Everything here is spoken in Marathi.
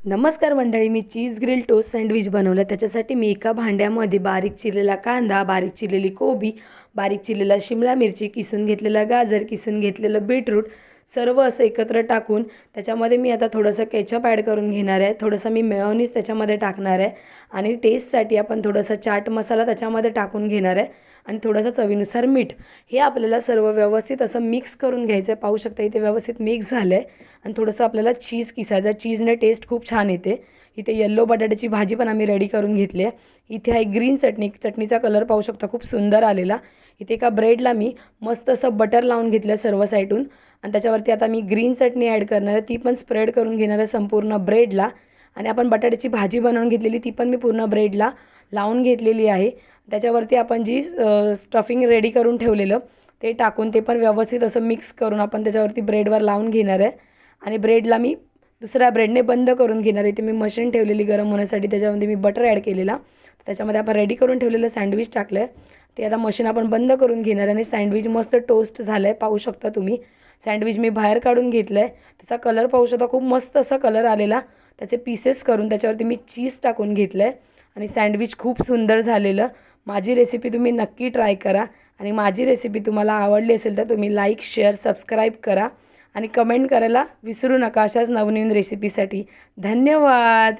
नमस्कार मंडळी, मी चीज ग्रिल टोस्ट सँडविच बनवलं. त्याच्यासाठी मी एका भांड्यामध्ये बारीक चिरलेला कांदा, बारीक चिरलेली कोबी, बारीक चिरलेला शिमला मिरची, किसून घेतलेला गाजर, किसून घेतलेलं बीटरूट सर्व असं एकत्र टाकून त्याच्यामध्ये मी आता थोडंसं केचप ॲड करून घेणार आहे. थोडंसं मी मेयोनीज त्याच्यामध्ये टाकणार आहे आणि टेस्टसाठी आपण थोडंसं चाट मसाला त्याच्यामध्ये टाकून घेणार आहे आणि थोडंसं चवीनुसार मीठ. हे आपल्याला सर्व व्यवस्थित असं मिक्स करून घ्यायचं आहे. पाहू शकता इथे व्यवस्थित मिक्स झालं आहे आणि थोडंसं आपल्याला चीज किसायचं. चीजने टेस्ट खूप छान येते. इथे येल्लो बटाट्याची भाजी पण आम्ही रेडी करून घेतली आहे. इथे आहे ग्रीन चटणी. चटणीचा कलर पाहू शकता खूप सुंदर आलेला. इथे एका ब्रेडला मी मस्त असं बटर लावून घेतलं सर्व साईडून आणि त्याच्यावरती आता मी ग्रीन चटणी ॲड करणार आहे. ती पण स्प्रेड करून घेणार आहे संपूर्ण ब्रेडला. आणि आपण बटाट्याची भाजी बनवून घेतलेली ती पण मी पूर्ण ब्रेडला लावून घेतलेली आहे. त्याच्यावरती आपण जी स्टफिंग रेडी करून ठेवलेलं ते टाकून ते पण व्यवस्थित असं मिक्स करून आपण त्याच्यावरती ब्रेडवर लावून घेणार आहे. आणि ब्रेडला मी दुसऱ्या ब्रेडने बंद करून घेणार आहे. इथे मी मशीन ठेवलेली गरम होण्यासाठी, त्याच्यामध्ये मी बटर ॲड केलेला. त्याच्यामध्ये आपण रेडी करून ठेवलेलं सँडविच टाकलं आहे. ते आता मशीन आपण बंद करून घेणार आणि सँडविच मस्त टोस्ट झालं आहे. पाहू शकता तुम्ही सँडविच मी बाहेर काढून घेतलं आहे. त्याचा कलर पाहू शकता खूप मस्त असा कलर आलेला. त्याचे पीसेस करून त्याच्यावरती मी चीज टाकून घेतलं आहे आणि सँडविच खूप सुंदर झालेलं. माझी रेसिपी तुम्ही नक्की ट्राय करा आणि माझी रेसिपी तुम्हाला आवडली असेल तर तुम्ही लाईक, शेअर, सबस्क्राईब करा आणि कमेंट करायला विसरू नका अशाच नवनवीन रेसिपीसाठी. धन्यवाद.